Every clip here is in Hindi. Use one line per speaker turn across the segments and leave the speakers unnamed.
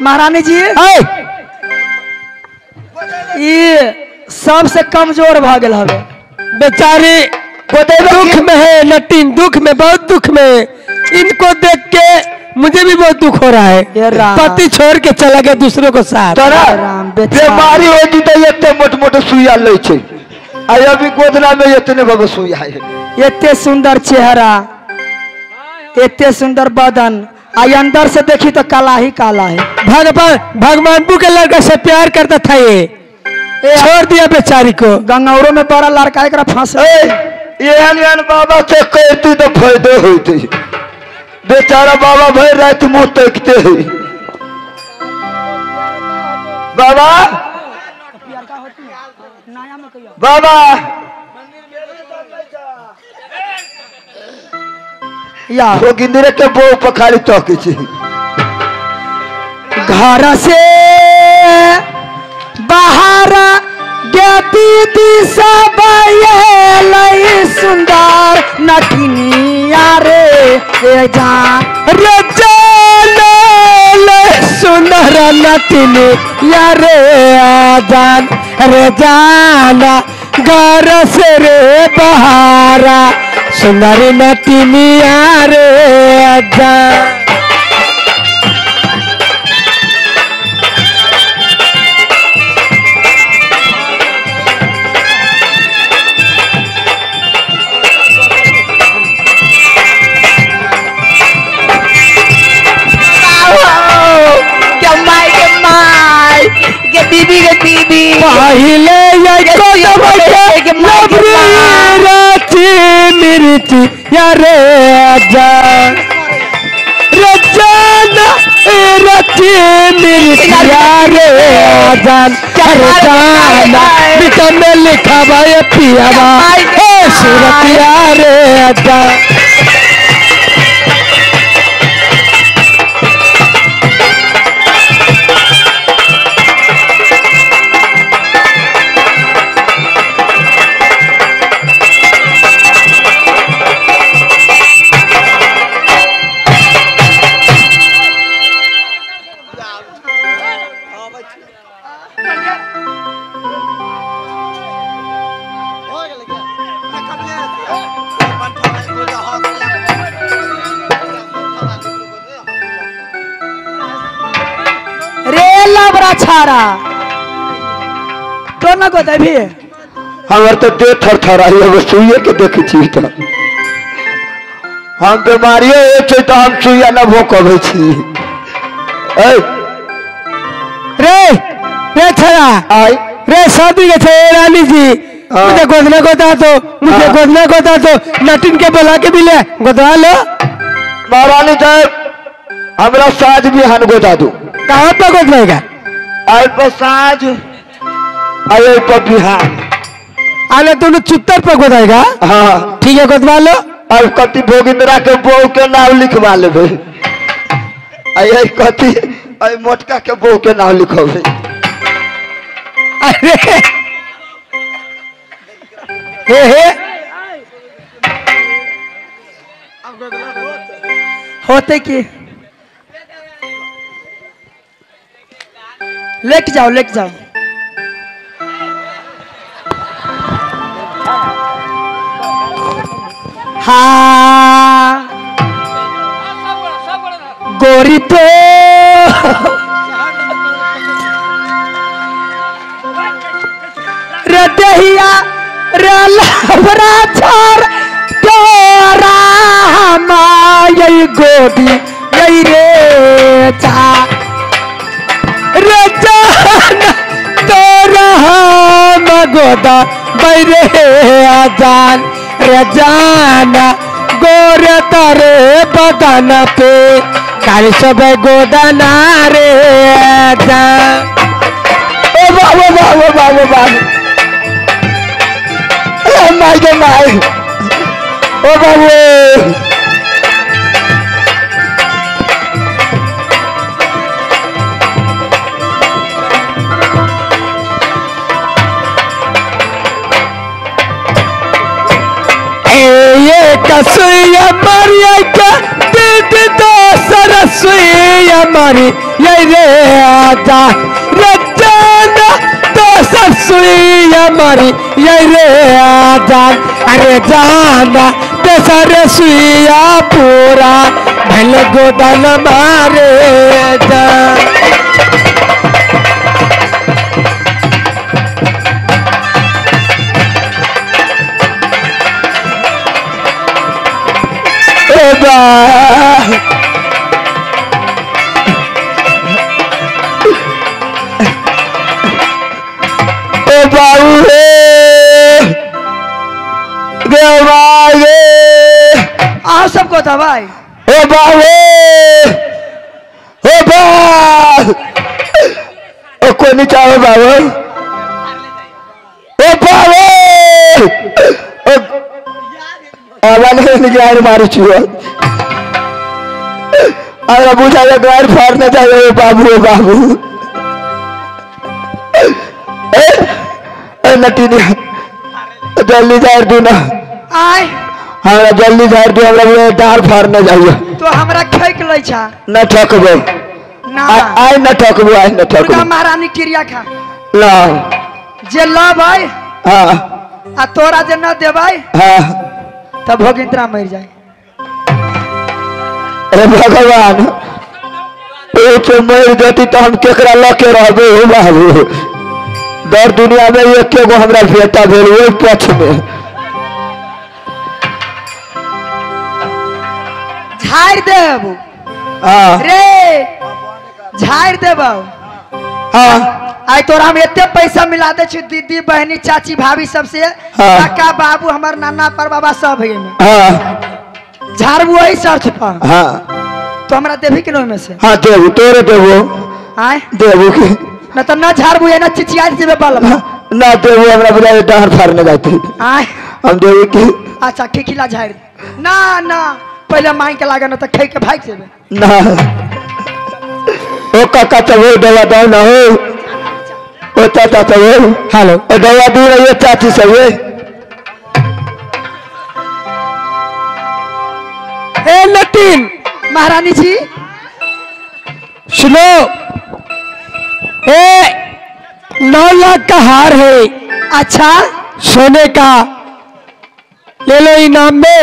महारानी जी ये सबसे कमजोर भागल हवे
बेचारी दुख में है नटीन, दुख में, बहुत दुख में। इनको देख के मुझे भी बहुत दुख हो रहा है। पति छोड़ के चला गया दूसरों को साथ।
बीमारी होती तो इतने मोटे मोटे सुइया ले छे, अभी गोदना में इतने बड़े सुइया है।
इतने सुंदर चेहरा, इतने सुंदर बदन, आई अंदर से देखी तो काला ही काला है।
भगवानपुर के लड़का से प्यार करता था, ये छोड़ दिया बेचारी को।
गंगौरों में बड़ा लड़का एक फंस
बाबा से कहती तो फायदे होती, बेचारा बाबा भाई रात मुंह तकते है। बाबा बाबा
या
वो गिंदरे के बो पखाड़ी तक
घर से बाहर दीदी सब सुंदर नटनिया रे जान
सुंदर नटनिया रे जान रे जाना घर से रे बहारा सुंदर नटनिया रे जान।
दीदी के दीदी
पहले यारे जान रजाना रचे यारे जान रजाना बेटा में लिखा भाई पिया सूरत यारे जान।
छारा तो न गोता भी
हमार तो दे थर थर आई है, सुइए के देख छी तो हम बीमारी है तो हम सुइया न भो कबे छी।
रे रे छरा
आई
रे शादी के छे रानी जी मुझे गोदना गोता तो मुझे गोदना गोता तो नटिन के बुला के भी ले गोदा लो।
महारानी साहब हमरा साज भी हन गोदा दो।
कहाँ पे गोदवाएगा?
आई पर साज आई पर बिहार
आले दोनों चुत्तर पर गोदाएगा।
हाँ
ठीक है गोदवा लो।
और कति भोगिंद्रा के बहू के नाम लिखवा ले आई कति आई मोटका के बहू के नाम लिखो।
अरे हे
होते कि लेके जाओ लेके जाओ। हाँ गोरी तो रदहिया रलबरा छोर तोरा हमारी गोदी यही रे चा तोरा हम गोदा बैरे आजान रजाना गोरे तारे बदन पे काली सब गोदाना रे जान।
ओ बाबू बाबू बाबू बाबू माई के माई ओ बाबू
कसुया मरिया का दीदी तो सरसुई हमारी ये रे आजा रे जाना तो सरसुई हमारी ये रे आजा अरे जाना तो सरसुईया पूरा भल गोदन मारे जा
बाबू
आओ सबको था भाई।
ओ बाबू ओ बा ओ कोई नहीं चाहे बाबू ओ बाबू आवाज गाड़ मारू छुआ अरे बुझा गाड़ फाड़ने चाहिए बाबू बाबू नटी जल्दी झाड़ दू ना
आय
हमरा जल्दी झाड़ दू हमरा डाल फाड़ने जाइए
तो हमरा ठेक ले छा
न ठकबो
ना
आय न ठकबो आय न ठकबो
दुर्गा महारानी क्रिया खा
ना
जे ला भाई
हां
आ तोरा जे न दे भाई
हां
तब भोगिंत्रा मर जाए।
अरे भगवान तो मर जाती तो हम केकरा लके रहबे हो बाबू दर दुनिया में एक गो हमरा बेटा भेल ओइ पक्ष में
झाड़ दे बाबू
हां
रे झाड़ दे बाबू
हां
आई तोरा हम एते पैसा मिला दे छी दीदी बहनी चाची भाभी सबसे काका बाबू हमर नाना पर बाबा सब है में
हां
झाड़बू वही शर्त पर
हां
तो हमरा देबी के में से
हां देबू तोरे देबू
आय
देबू की
न तो न झाड़बू या न चिचिया से बल
ना देबू हमरा बुझाए डार फाड़ने जाते
आय
हम देबू की
अच्छा खिखिला झाड़ ना ना पहले माई के लागे न तो खे के भाग जेबे
ना ओ काका तो वो दवा दो ना हो ओ चाचा तो वो
हेलो
ओ दवा दी रही है चाची से ये
ए लटीन
महारानी जी
सुनो ए 9 लाख का हार है
अच्छा
सोने का ले लो इनाम में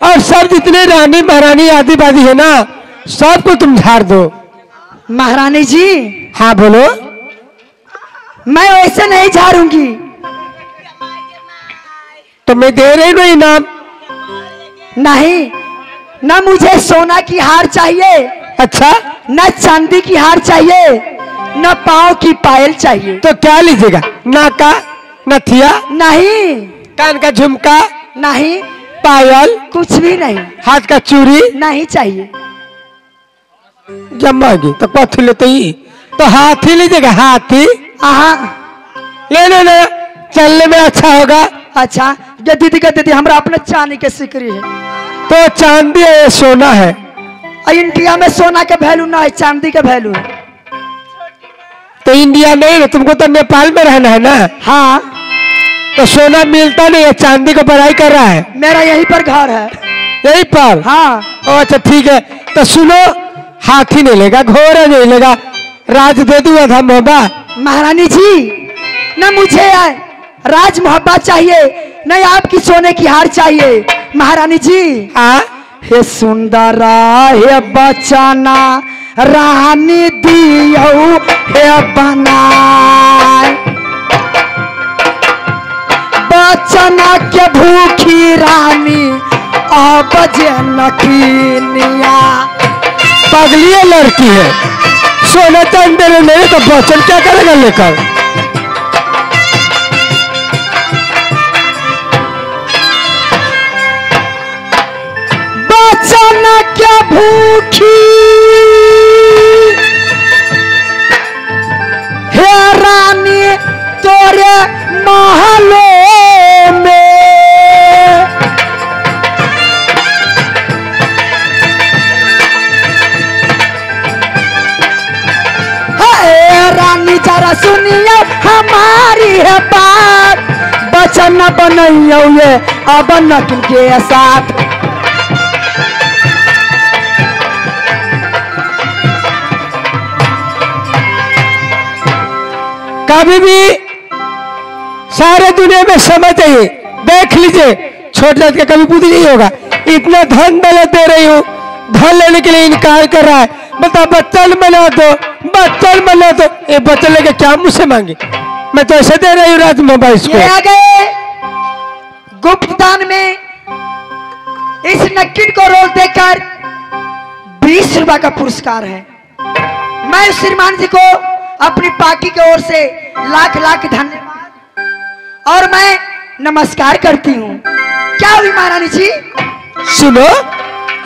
और सब जितने रानी महारानी आदि बादी है ना सबको तुम झाड़ दो।
महारानी जी
हाँ बोलो।
मैं वैसे नहीं झाड़ूंगी
तो मैं दे रही हूँ इनाम।
नहीं न मुझे सोना की हार चाहिए
अच्छा
न चांदी की हार चाहिए न पाँव की पायल चाहिए।
तो क्या लीजिएगा? नाक का नथिया
नहीं
कान का झुमका
नहीं
पायल
कुछ भी नहीं
हाथ का चूड़ी
नहीं चाहिए।
जमागी तो कथी लेते ही तो हाथी लीजिएगा हाथी।
हाँ
ले लो ना चलने में अच्छा होगा।
अच्छा ये दीदी का दीदी हमरा अपने चांदी के सिकरी है
तो चांदी है सोना है।
इंडिया में सोना के वैल्यू ना है चांदी के वैल्यू है।
तो इंडिया नहीं ना तुमको तो नेपाल में रहना है ना।
हाँ
तो सोना मिलता नहीं है चांदी को बढ़ाई कर रहा है।
मेरा यहीं पर घर है।
यहीं पर
हाँ
ओ अच्छा ठीक है तो सुनो हाथी नहीं लेगा घोड़ा नहीं लेगा राज दे दूंगा था मोहब्बा।
महारानी जी न मुझे राज मोहब्बत चाहिए नहीं आपकी सोने की हार चाहिए। महारानी जी
हाँ
हे सुंदरा हे बचाना रानी दियो हे बनाए बचना के भूखी रानी अब जे नकीनिया।
पगली लड़की है सोना चांदी नहीं तो बचन क्या करेगा लेकर।
बचना के भूखी हे रानी तोरे महलों में रानी जरा सुनिए हमारी है बात बचन बनइयो ये अब नकिन के साथ
कभी भी सारे दुनिया में समझ चाहिए। देख लीजिए छोटे जात का कभी बुद्धि नहीं होगा। इतना धन दौलत दे रही हूँ, धन लेने के लिए इनकार कर रहा है। बता बच्चन बना दो, बच्चन बना दो। ये बच्चन लेके क्या मुझसे मांगे? मैं तो ऐसे दे रही हूँ राज मोबाइल इसको।
ये आ गए गुप्तदान में इस नक्कीन को रोल देकर 20 रुपए का पुरस्कार है। मैं श्रीमान जी को अपनी पार्टी की ओर से लाख लाख धन्यवाद और मैं नमस्कार करती हूँ। क्या हुई महारानी जी?
सुनो,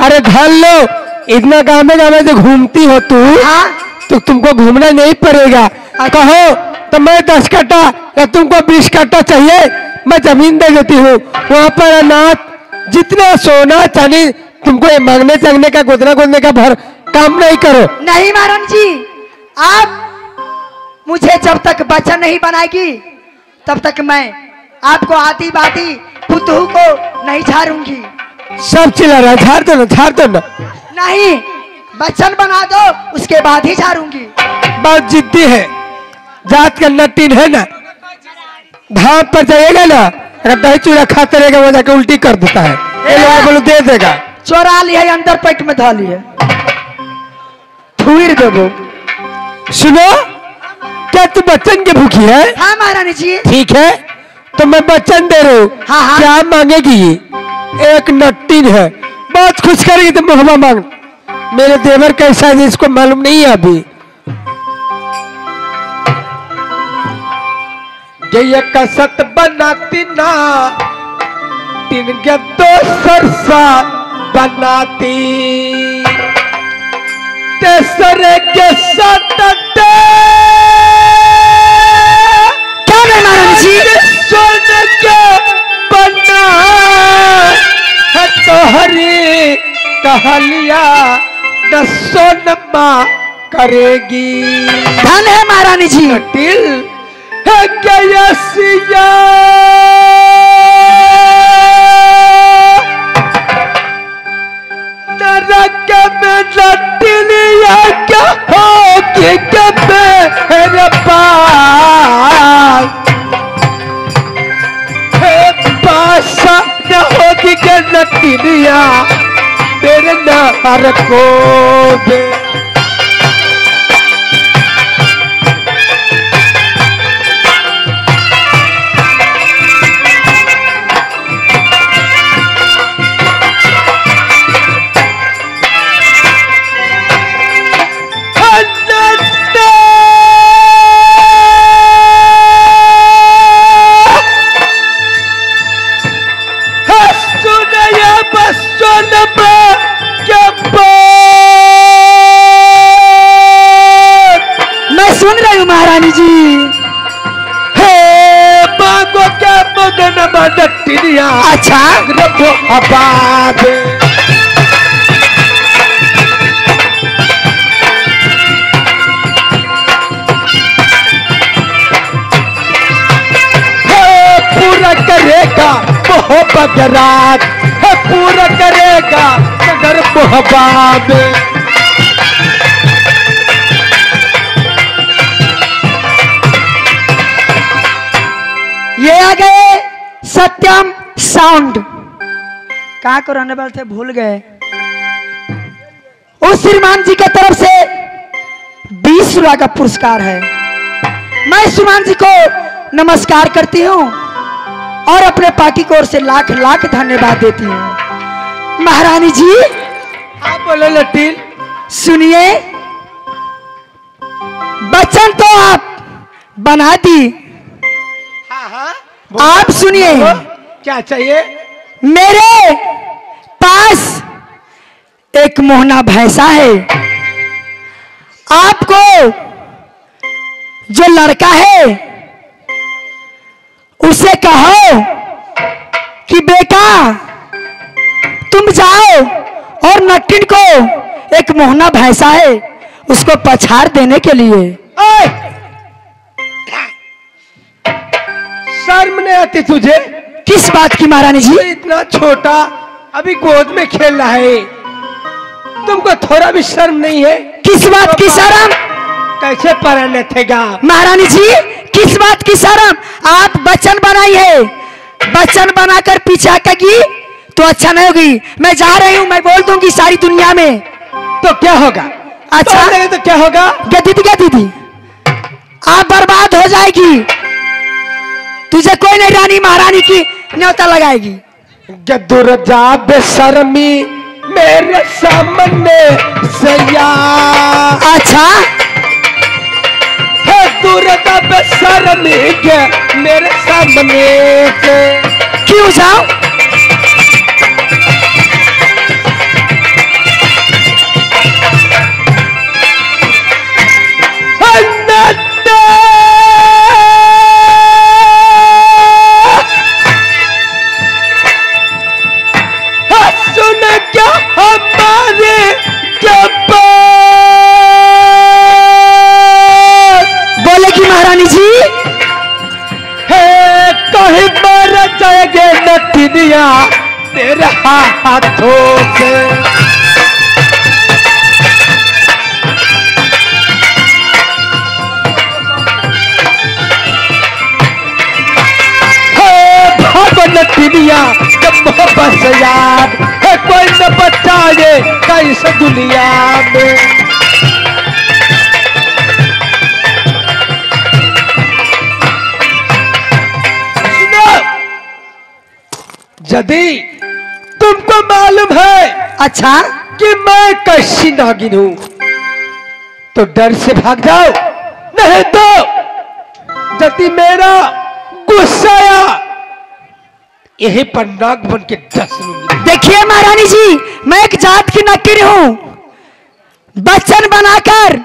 अरे धन लो, इतना गाँव में जो घूमती हो तू,
हाँ?
तो तुमको घूमना नहीं पड़ेगा। कहो तो मैं 10 कट्टा या तुमको 20 कट्टा चाहिए, मैं जमीन दे देती हूँ। वहाँ पर अनाथ जितना सोना चांदी तुमको ये मांगने चांगने का गोदने का भर काम नहीं करो।
नहीं महारानी जी, आप मुझे जब तक बच्चा नहीं बनाएगी तब तक मैं आपको आती बाती पुतहू को नहीं झाड़ूंगी।
सब चिल्ला रहा है, झाड़ दो ना, झाड़ दो ना।
नहीं, बच्चन बना दो उसके बाद ही झाड़ूंगी।
बहुत जिद्दी है, जात का नटीन है ना। धाम पर जाएगा ना, अगर दही चूड़ा खाते रहेगा वो जाकर उल्टी कर देता है। ये लोग बोलो दे देगा।
चोरा लिया अंदर पेट में धा लिया, थूर देवो।
सुनो, क्या तू बच्चन के भूखी है?
हाँ महारानी जी।
ठीक है, तो मैं बच्चन दे रहा हूँ।
हाँ, हाँ।
क्या मांगेगी? एक नट्टीन है, बहुत खुश करेगी तो मुहमा मांग। मेरे देवर कैसा है इसको मालूम नहीं है अभी। ये कसत बनाती ना, तीन के दो सरसा बनाती, तेसरे के सटटे
क्या है महारानी जी?
सोने के बना है तोहरी कहलिया न सोनमा करेगी।
धन है महारानी जी।
टिल है क्या सिया नरक में लटिलिया क्या होगी कब मेरे पास पासा न होगी क्या लटिलिया तेरे नार को दे।
मैं सुन रही हूँ महारानी जी।
हे मांगो क्या मगन बदटिया।
अच्छा,
रबो अबाद पूरा करेगा मोहब्बत रात है, पूरा करेगा मगर मोहब्बत।
ये आ गए सत्यम साउंड। कहाँ को रहने वाले थे, भूल गए। उस श्रीमान जी की तरफ से 20 रुपए का पुरस्कार है। मैं श्रीमान जी को नमस्कार करती हूँ और अपने पार्टी की ओर से लाख लाख धन्यवाद देती हूँ। महारानी जी,
आप बोलो लटीन।
सुनिए, बच्चन तो आप बना दी।
हाँ हाँ,
आप सुनिए,
क्या चाहिए?
मेरे पास एक मोहना भैंसा है। आपको जो लड़का है उसे कहो कि बेटा तुम जाओ और नट्टिन को एक मोहना भैंसा है उसको पछाड़ देने के लिए।
शर्म नहीं आती तुझे?
किस बात की महारानी जी?
इतना छोटा अभी गोद में खेल रहा है, तुमको थोड़ा भी शर्म नहीं है?
किस बात की शर्म?
कैसे पराने थेगा?
महारानी जी किस बात की शर्म? आप वचन बनाई है, वचन बनाकर पीछे हटेगी तो अच्छा नहीं होगी। मैं जा रही हूँ, मैं बोल दूंगी सारी दुनिया में।
तो क्या होगा?
अच्छा
तो क्या होगा?
क्या दीदी आप बर्बाद हो जाएगी। तुझे कोई नहीं रानी महारानी की न्योता लगाएगी।
गद्दुर जा बेशर्मी मेरे सामने सया।
अच्छा
दूर का बेशर्मी के मेरे सामने से
क्यों जाओ?
सुन क्या हमारे क्या
बोलेगी महारानी जी?
है कहीं मर जाएंगे नटिया तेरे हाथों से। नटिया जब मोहब्बत से याद है कोई न बचाए इस दुनिया में। यदि तुमको मालूम है
अच्छा
कि मैं कैसी नागिन हूं तो डर से भाग जाओ, नहीं तो यदि मेरा गुस्सा आया यहीं पर नाग बन के डस लूंगी।
देखिए महारानी जी, मैं एक जात की नकीर हूं। वचन बनाकर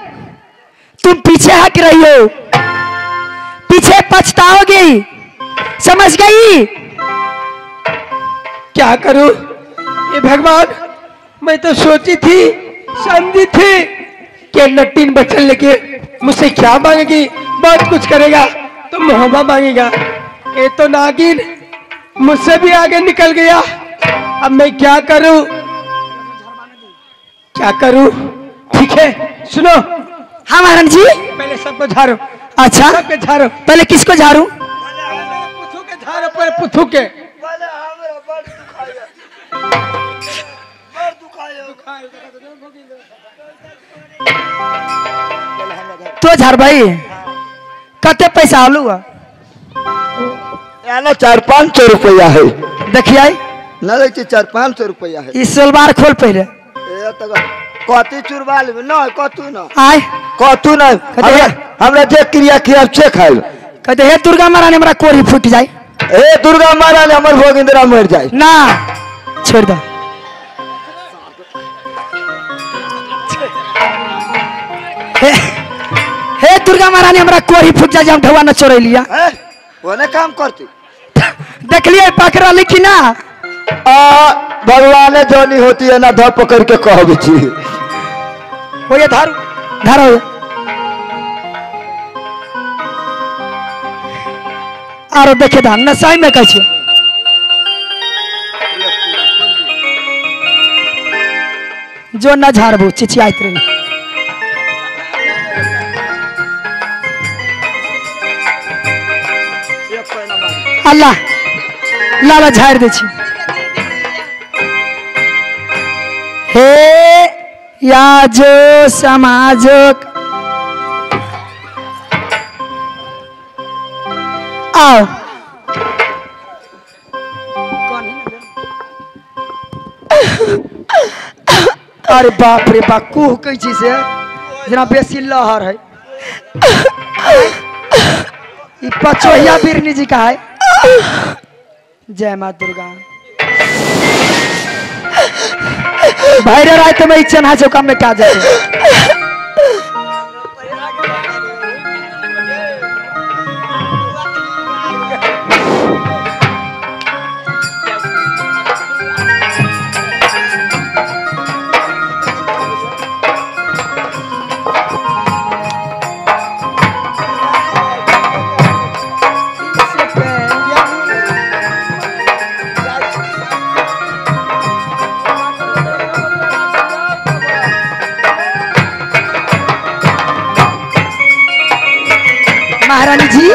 तुम पीछे हट रही हो, पीछे पछताओगी, समझ गई?
क्या करूं ये भगवान? मैं तो सोची थी, समझी थी कि नटीन बच्चन लेके मुझसे क्या मांगेगी, बहुत कुछ करेगा तो मोहब्बत मांगेगा। ये तो नागिन मुझसे भी आगे निकल गया। अब मैं क्या करूं? क्या करूं? ठीक है सुनो।
हाँ महारानी जी।
पहले सबको झाड़ो।
अच्छा
सबके झाड़ो।
पहले किसको झाड़ू?
पुथू के झाड़ो, पहले पुथू के।
तो झाड़ भाई कते पैसा आलू
ना 400-500 रुपया है।
देखिए
ना देखिए 400-500 रुपया है।
इस सलवार खोल पहले।
कथी चुरवा लेबे? नहीं कथू ना
आय
कथू नहीं। हमरा जे क्रिया खियाब से खाइल।
कहते हे दुर्गा महारानी हमारा कोरी फूट जाए।
हे दुर्गा महारानी हमर भोगिंद्रा मर जाए
ना छोड़ दो। हे दुर्गा महारानी हमारा कोरी फूट जाए, हम ढवा न चोरे लिया।
ओने काम करती
देख लिए पकड़ा लिखी ना।
भगवान जोनी होती है ना धर पकड़ के कहबी छी।
वो ये धारू धारो आरो देखे धान नसाई में कैसे जो न झाड़बू चिचियात रही। अल्लाह लाला झाड़ दे छी। हे या जो समाजक आओ अरे बाप रे बाप कुह कैसी से जना बेसी लहर है। ये पचोहिया बिरनी जी का है। जय माँ दुर्गा। भैरव राय तो मैं इच्छा ना चौका में क्या जाते। महारानी जी